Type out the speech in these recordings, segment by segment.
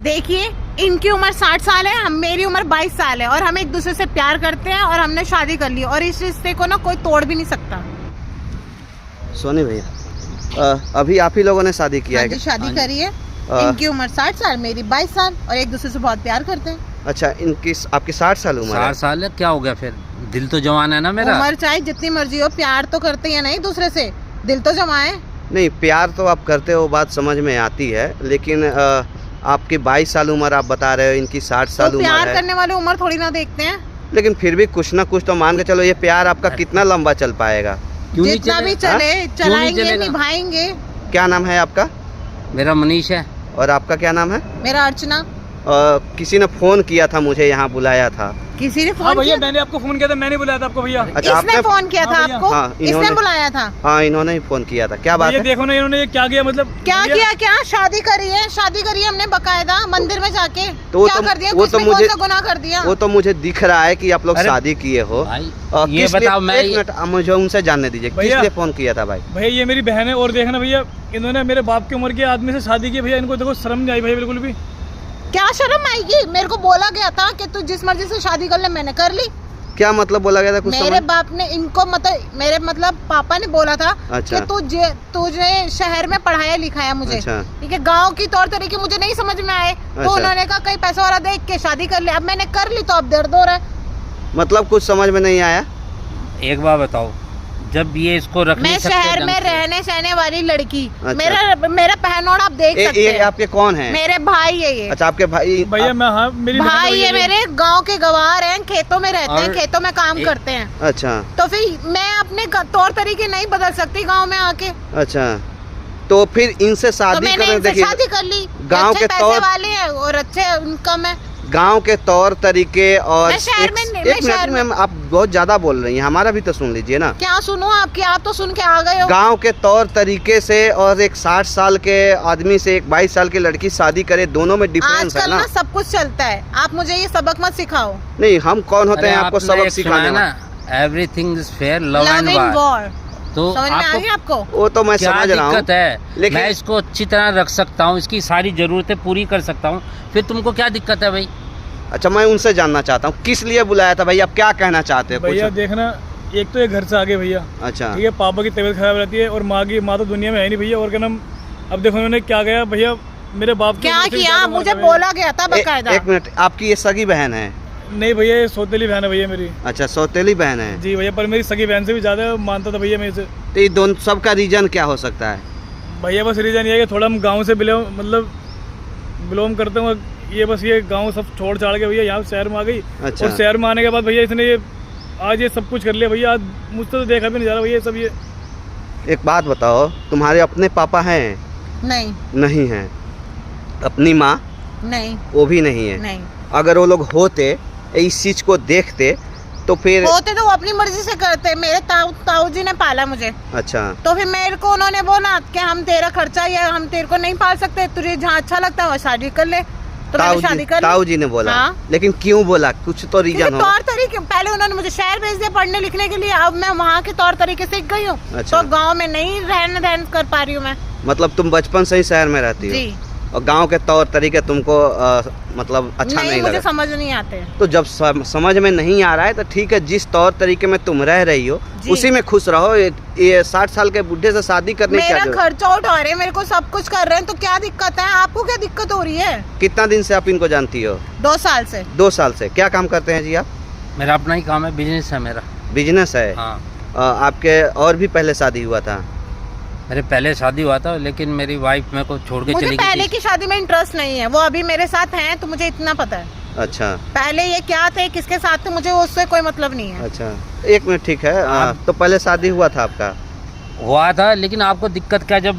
देखिए, इनकी उम्र 60 साल है, हम मेरी उम्र 22 साल है और हम एक दूसरे से प्यार करते हैं और हमने शादी कर ली और इस रिश्ते को ना कोई तोड़ भी नहीं सकता। सोनी भैया, अभी आप ही लोगों ने शादी किया है? शादी करी है। इनकी उम्र 60 साल, मेरी 22 साल और एक दूसरे से बहुत प्यार करते हैं। अच्छा, इनकी आपकी 60 साल उम्र है? 60 साल है, क्या हो गया फिर? दिल तो जवान है ना मेरा। उम्र चाहे जितनी मर्जी हो, प्यार तो करते हैं ना एक दूसरे से, दिल तो जमा है। नहीं, प्यार तो आप करते हो, बात समझ में आती है, लेकिन आपकी 22 साल उम्र आप बता रहे हो, इनकी 60 साल उम्र है। प्यार करने वाले उम्र थोड़ी ना देखते हैं। लेकिन फिर भी कुछ ना कुछ तो मान के चलो, ये प्यार आपका कितना लंबा चल पाएगा? जितना भी चले, चलाएंगे, निभाएंगे। क्या नाम है आपका? मेरा मनीष है। और आपका क्या नाम है? मेरा अर्चना। किसी ने फोन किया था, मुझे यहाँ बुलाया था। किसी ने फोन भैया, मैंने आपको फोन किया था, मैंने बुलाया था आपको भैया। अच्छा, इसने फोन किया था आपको? हाँ, इसने बुलाया था। हाँ, इन्होंने ही फोन किया था। क्या बात है? देखो ना, इन्होंने ये क्या किया, मतलब क्या किया? क्या शादी करी है? शादी करी हमने बकायदा मंदिर में जाके। तो क्या कर दिया? वो तो मुझे गुनाह कर दिया। वो तो मुझे दिख रहा है कि आप लोग शादी किए हो। ये बताओ, मैं एक मिनट मुझे उनसे जानने दीजिए, किस लिए फोन किया था भाई? भैया ये मेरी बहन है और देखना भैया, इन्होंने मेरे बाप की उम्र के आदमी से शादी की भैया। इनको देखो शर्म नहीं आई भैया बिल्कुल भी। क्या शर्म आएगी? मेरे को बोला गया था कि तू जिस मर्जी से शादी कर ले, मैंने कर ली। क्या मतलब बोला गया था? कुछ मेरे बाप ने इनको मेरे पापा ने बोला था कि तुझे शहर में पढ़ाया लिखाया मुझे। ठीक है, गांव की तौर तरीके मुझे नहीं समझ में आए, तो उन्होंने कहा कहीं पैसा वाला देख के शादी कर ले। अब मैंने कर ली तो अब दर्द हो रहा है। मतलब कुछ समझ में नहीं आया। एक बार बताओ, जब ये इसको रख मैं शहर में रहने सहने वाली लड़की, मेरा पहनोड़ आप देख सकते हैं। आपके कौन है? मेरे भाई है ये। अच्छा, आपके भाई? भैया मैं, हाँ मेरी भाई है मेरे, गांव के गवार हैं, खेतों में रहते हैं, खेतों में काम करते हैं। अच्छा, तो फिर मैं अपने तौर तरीके नहीं बदल सकती गाँव में आके। अच्छा, तो फिर इनसे शादी शादी कर ली। गाँव के पैसे वाले हैं और अच्छे इनकम है। गांव के तौर तरीके और एक मिनट में आप बहुत ज्यादा बोल रही हैं, हमारा भी तो सुन लीजिए ना। क्या सुनो आपकी? आप तो सुन के आ गए हो। गांव के तौर तरीके से और एक 60 साल के आदमी से एक 22 साल की लड़की शादी करे, दोनों में डिफरेंस है ना। आजकल सब कुछ चलता है, आप मुझे ये सबक मत सिखाओ। नहीं, हम कौन होते हैं आपको सबक सिखाने वाले? Everything is fair, love and war. तो समझ में आ गया आपको? वो तो मैं समझ रहा हूँ, लेकिन मैं इसको अच्छी तरह रख सकता हूँ, इसकी सारी जरूरतें पूरी कर सकता हूँ, फिर तुमको क्या दिक्कत है भाई? अच्छा, मैं उनसे जानना चाहता हूँ किस लिए बुलाया था भाई, आप क्या कहना चाहते हैं? भैया देखना, एक तो ये घर से आगे भैया। अच्छा, ठीक है, पापा की तबीयत खराब रहती है और माँ तो दुनिया में है नहीं भैया। और क्या नाम, अब देखो उन्होंने क्या गया भैया, मेरे बाप क्या किया? मुझे बोला गया था बकायदा। एक मिनट, आपकी ये सगी बहन है? नहीं भैया, ये सौतेली बहन है भैया मेरी। अच्छा, सौतेली बहन है? जी भैया, पर मेरी सगी बहन से भी ज्यादा मानता था भैया मेरे से। तो ये दोनों सब का रीजन क्या हो सकता है? भैया बस रीजन ये है कि थोड़ा हम गाँव से बिलोंग करते हैं। ये बस ये गांव सब छोड़ छाड़ के भैया यहाँ शहर में आ गई। अच्छा। और शहर में आने के बाद भैया इसने आज ये सब कुछ कर लिया भैया। आज मुझसे तो देखा भी नहीं जा रहा भैया सब ये। एक बात बताओ, तुम्हारे अपने पापा हैं? नहीं हैं। अपनी माँ? नहीं, वो भी नहीं है। नहीं। अगर वो लोग होते, इस चीज को देखते तो फिर होते तो वो अपनी मर्जी से करते। मेरे ताऊ जी ने पाला मुझे। अच्छा, तो फिर मेरे को उन्होंने बोला कि हम तेरा खर्चा या हम तेरे को नहीं पाल सकते, तुझे जहाँ अच्छा लगता है वो शादी कर ले। तो शादी कर ताऊ जी ने बोला? हाँ? लेकिन क्यों बोला? कुछ तो रीजन हो। तौर तरीके, पहले उन्होंने मुझे शहर भेज दिया पढ़ने लिखने के लिए, अब मैं वहाँ के तौर तरीके सीख गई हूँ। अच्छा। तो गाँव में नहीं रहन कर पा रही हूँ मैं। मतलब तुम बचपन से ही शहर में रहती हो? जी। और गांव के तौर तरीके तुमको मतलब अच्छा नहीं लगा? मुझे समझ नहीं आते। तो जब समझ में नहीं आ रहा है तो ठीक है, जिस तौर तरीके में तुम रह रही हो उसी में खुश रहो। ये 60 साल के बुढ़े से शादी करने की मेरा खर्चा उठा रहे हैं, मेरे को सब कुछ कर रहे हैं, तो क्या दिक्कत है? आपको क्या दिक्कत हो रही है? कितना दिन से आप इनको जानती हो? 2 साल से। 2 साल से। क्या काम करते हैं जी आप? मेरा अपना ही काम है, बिजनेस है मेरा। बिजनेस है? हाँ। आपके और भी पहले शादी हुआ था? मेरे पहले शादी हुआ था, लेकिन मेरी वाइफ मेरे को छोड़ के चली गई। मुझे पहले की शादी में इंटरेस्ट नहीं है, वो अभी मेरे साथ हैं तो मुझे इतना पता है। अच्छा, पहले ये क्या थे, किसके साथ थे, मुझे उससे कोई मतलब नहीं है। अच्छा, एक मिनट, ठीक है। तो पहले शादी हुआ था आपका? हुआ था, लेकिन आपको दिक्कत क्या? जब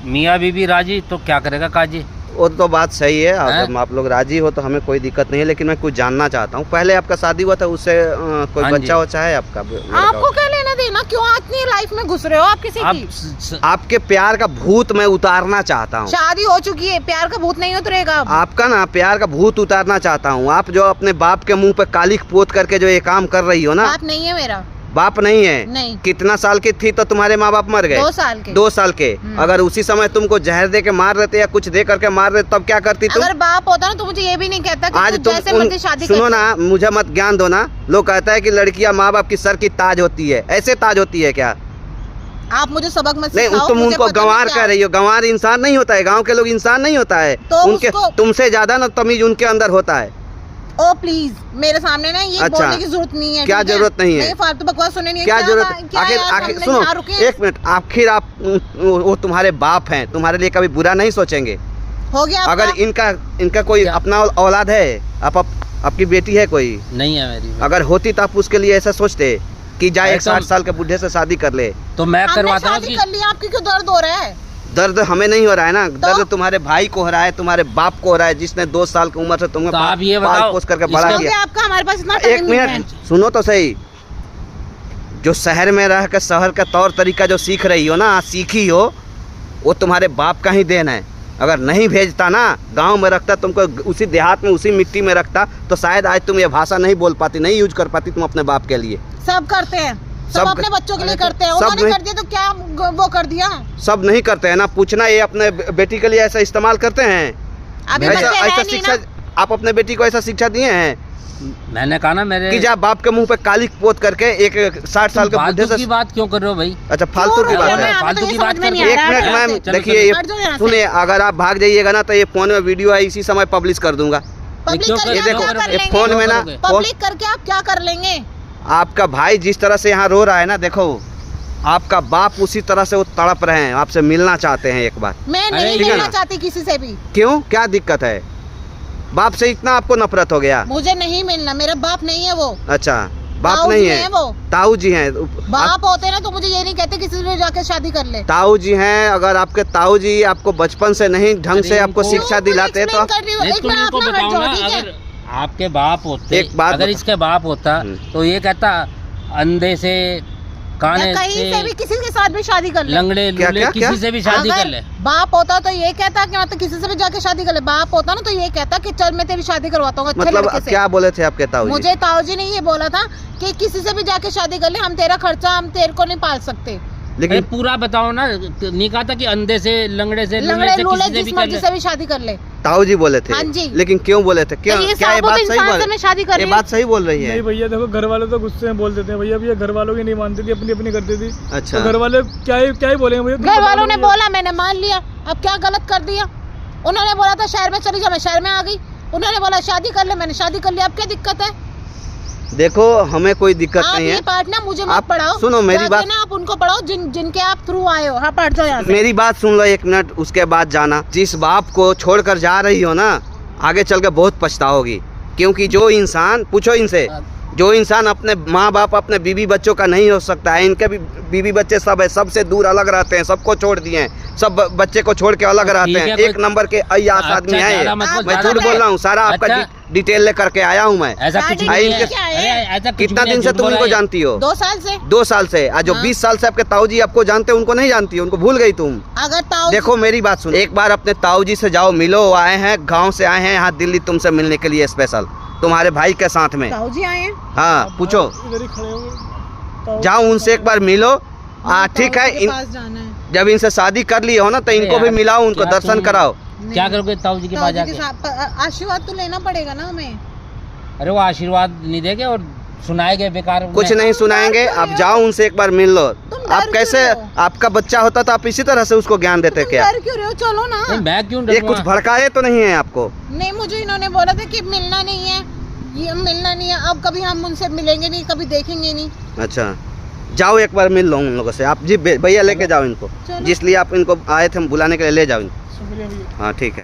मियाँ बीवी राजी तो क्या करेगा काजी? वो तो बात सही है, अगर आप लोग राजी हो तो हमें कोई दिक्कत नहीं है, लेकिन मैं कुछ जानना चाहता हूँ, पहले आपका शादी हुआ था, उससे कोई बच्चा वच्चा है आपका? आपको क्या लेना देना? क्यों अपनी लाइफ में घुस रहे हो आप किसी की? आपके प्यार का भूत मैं उतारना चाहता हूँ। शादी हो चुकी है, प्यार का भूत नहीं उतरेगा। आपका ना प्यार का भूत उतारना चाहता हूँ। आप जो अपने बाप के मुंह पे कालिख पोत करके जो ये काम कर रही हो ना, बाप नहीं है मेरा। बाप नहीं है। नहीं। कितना साल की थी तो तुम्हारे माँ बाप मर गए? 2 साल के। 2 साल के। अगर उसी समय तुमको जहर दे के मार देते या कुछ दे करके मार देते तब क्या करती तुम? अगर बाप होता ना तो मुझे ये भी नहीं कहता कि आज तू जैसे मर्जी शादी सुनो कर। ना, मुझे मत ज्ञान दो ना। लोग कहता है कि लड़कियां माँ बाप की सर की ताज होती है, ऐसे ताज होती है क्या? आप मुझे सबक मत नहीं, सिखाओ। तुम मुझे उनको पता नहीं गंवार क्या कह रही हो। गंवार इंसान नहीं होता है, गांव के लोग इंसान नहीं होता है। तो उनके उसको- तुमसे ज्यादा ना तमीज उनके अंदर होता है। ओ प्लीज मेरे सामने ना ये अच्छा। बोलने की जरूरत नहीं है। क्या ठीक है? जरूरत नहीं है? नहीं, फालतू बकवास सुनने नहीं है। क्या जरूरत? क्या आखिर यार, आखिर हमने सुनो, यहाँ रुके हैं? 1 मिनट। आखिर आप वो तुम्हारे बाप हैं, तुम्हारे लिए कभी बुरा नहीं सोचेंगे? हो गया आपका? अगर इनका कोई अपना औलाद है, आपकी बेटी है कोई? नहीं है मेरी। अगर होती तो आप उसके लिए ऐसा सोचते कि जाए एक ऐसा- 60 साल के बुढ़े से शादी कर ले? तो मैं हमने करवाता हूँ शादी कर लिया, आपकी क्यों दर्द हो रहा है? दर्द हमें नहीं हो रहा है ना, दर्द तुम्हारे भाई को हो रहा है, तुम्हारे बाप को हो रहा है, जिसने 2 साल की उम्र से तुम्हें तो आप ये पाल बताओ, पोस करके इसका- बड़ा हो गया किया। आपका, हमारे पास इतना 1 टाइम नहीं है। मिनट सुनो तो सही। जो शहर में रह कर शहर का तौर तरीका जो सीख रही हो ना, सीखी हो, वो तुम्हारे बाप का ही देन है। अगर नहीं भेजता ना, गांव में रखता, तुमको उसी देहात में उसी मिट्टी में रखता, तो शायद आज तुम ये भाषा नहीं बोल पाती, नहीं यूज कर पाती तुम अपने बाप के लिए। सब करते हैं, सब सब- अपने बच्चों के लिए करते हैं। सब उन्होंने नहीं- कर दिया तो क्या वो कर दिया? सब नहीं करते हैं ना। पूछना ये अपने बेटी के लिए ऐसा इस्तेमाल करते हैं? अभी ऐसा बच्चे हैं ऐसा नहीं शिक्षा ना। आप अपने बेटी को ऐसा शिक्षा दिए हैं मैंने कहा ना मेरे कि जा बाप के मुंह पे काली पोत करके एक 60 साल के बुढ़े फालतू से? की बात क्यों कर रहे हो भाई? अच्छा, फालतू की क्यों बात कर रहे है। हैं? हमें तो फालतू ये की समझ बात में नहीं करते आ एक रहा है। मिनट मैम, चलो, देखिए चलो, ये हट जाओ यहाँ से। सुनिए, अगर आप भाग जाइएगा ना तो ये फोन में वीडियो है, इसी समय पब्लिश कर दूंगा। पब्लिक क्यों करके ये आप देखो, क्या कर ये लेंगे? फोन में ना करोगे? पब्लिक करके आप क्या कर लेंगे? आपका भाई जिस तरह से यहाँ रो रहा है ना, देखो आपका बाप उसी तरह से वो तड़प रहे हैं, आपसे मिलना चाहते हैं एक बार। मैं अरे नहीं ठीक है मिलना ना? चाहती किसी से भी। क्यों, क्या दिक्कत है? बाप से इतना आपको नफरत हो गया? मुझे नहीं मिलना, मेरा बाप नहीं है वो। अच्छा, बाप ताऊ नहीं जी है हैं वो। ताऊ जी हैं। बाप होते ना तो मुझे ये नहीं कहते किसी से भी जाके शादी कर ले। ताऊ जी हैं। अगर आपके ताऊ जी आपको बचपन से नहीं ढंग से अरे आपको इनको- शिक्षा दिलाते तो कर रही हूँ, नहीं, एक तुम मिनट इनको अपना हट बताओ जाओ, ना, ठीक है? अगर आपके बाप होते, एक बात अगर बता- इसके बाप होता तो ये कहता अंधे से, काने या कहीं से भी से, किसी के साथ भी शादी कर ले। लंगड़े क्या- लूले, क्या- किसी क्या? से भी शादी कर ले। बाप होता तो ये कहता कि मतलब किसी से भी जाके शादी कर ले। बाप होता ना तो ये कहता कि चल मैं तेरी शादी करवाता हूँ अच्छे मतलब लड़के से। क्या बोले थे आपके ताऊ जी? मुझे ताऊ जी ने ये बोला था कि किसी से भी जाके शादी कर ले, हम तेरा खर्चा हम तेरे को नहीं पाल सकते। अरे लेकिन पूरा बताओ ना, नहीं कहा था कि अंधे से, लंगड़े से, लूले लंगड़े से, लूले किसी से जिस भी कर मर्जी ले। से भी शादी कर ले। ताऊ जी बोले थे? हाँ जी। लेकिन क्यों बोले थे? क्यों, तो ये क्या ये साबुत बात सही इंसान से मैं शादी कर ये रही हूँ। बात सही बोल रही है? नहीं भैया देखो, घर वाले तो गुस्से में बोल देते हैं भैया, भैया घर वालों की नहीं मानती थी, अपनी अपनी करती थी। अच्छा। तो घर वाले क्या ही बोलेंगे भैया? तुम घर बता वालों दो ने भैया। बोला, मैंने मान लिया। अब क्या गलत कर दिया? उन्होंने बोला था शहर में चली जा, मैं शहर में आ गई। उन्होंने बोला शादी कर ले, मैंने शादी कर लिया। अब क्या दिक्कत है? देखो हमें कोई दिक्कत आप नहीं ये है। पार्ट ना मुझे मत आप पढ़ाओ। सुनो मेरी जाके बात। ना आप उनको पढ़ाओ जिनके आप थ्रू आए हो। हाँ, पढ़ जाओ यहाँ से। मेरी बात सुन लो 1 मिनट, उसके बाद जाना। जिस बाप को छोड़कर जा रही हो ना, आगे चल के बहुत पछताओगी। क्योंकि जो इंसान, पूछो इनसे, जो इंसान अपने माँ बाप अपने बीवी बच्चों का नहीं हो सकता है, इनके भी बीवी बच्चे सब है, सबसे दूर अलग रहते हैं, सबको छोड़ दिए हैं, सब बच्चे को छोड़ के अलग रहते हैं। ठीक है, 1 नंबर के अय्याश अच्छा, आदमी है ये। ज़्यादा मत बोल, मैं ज़्यादा झूठ मत बोल रहा हूँ, सारा आपका अच्छा। डिटेल लेकर के आया हूँ मैं। ऐसा कुछ शादी नहीं है। क्या है? अरे, ऐसा कुछ कितना भी नहीं, दिन से झूठ तुम बोल इनको रहा है। जानती हो? 2 साल से। 2 साल से। आज जो हाँ। 20 साल से आपके ताऊ जी आपको जानते हैं, उनको नहीं जानती हो, उनको भूल गई तुम। अगर ताऊ देखो मेरी बात सुनो, एक बार अपने ताऊ जी से जाओ, मिलो। वो आए हैं, गांव से आए हैं यहाँ दिल्ली तुमसे मिलने के लिए स्पेशल, तुम्हारे भाई के साथ में। ताऊ जी आए हैं। हाँ, पूछो, इधर ही खड़े हो। जाओ उनसे एक बार मिलो। ठीक है, ताऊ जी के पास जाना है। जब इनसे शादी कर ली हो ना तो इनको अरे भी यार, मिलाओ, उनको क्या दर्शन तुम- कराओ। क्या करोगे ताऊ जी के पास ताऊ जी जाके? के साथ आशीर्वाद तो लेना पड़ेगा ना हमें। अरे वो आशीर्वाद नहीं देंगे और सुनाएंगे बेकार। कुछ नहीं सुनाएंगे, आप जाओ उनसे एक बार मिल लो। डर आप क्यों कैसे, रहे हो? आपका बच्चा होता तो आप इसी तरह से उसको ज्ञान देते तुम क्या? डर क्यों रहे हो? चलो ना। नहीं, मैं क्यों ये डरूंगा? कुछ भड़काए तो नहीं है आपको? नहीं, मुझे इन्होंने बोला था कि मिलना नहीं है, ये मिलना नहीं है। अब कभी हम उनसे मिलेंगे नहीं, कभी देखेंगे नहीं। अच्छा, जाओ एक बार मिल लो उन लोगों से। आप जी भैया लेके जाओ इनको, चलो। जिसलिए आप इनको आए थे हम बुलाने के लिए, ले जाओ इनको। शुक्रिया भैया। हाँ ठीक है।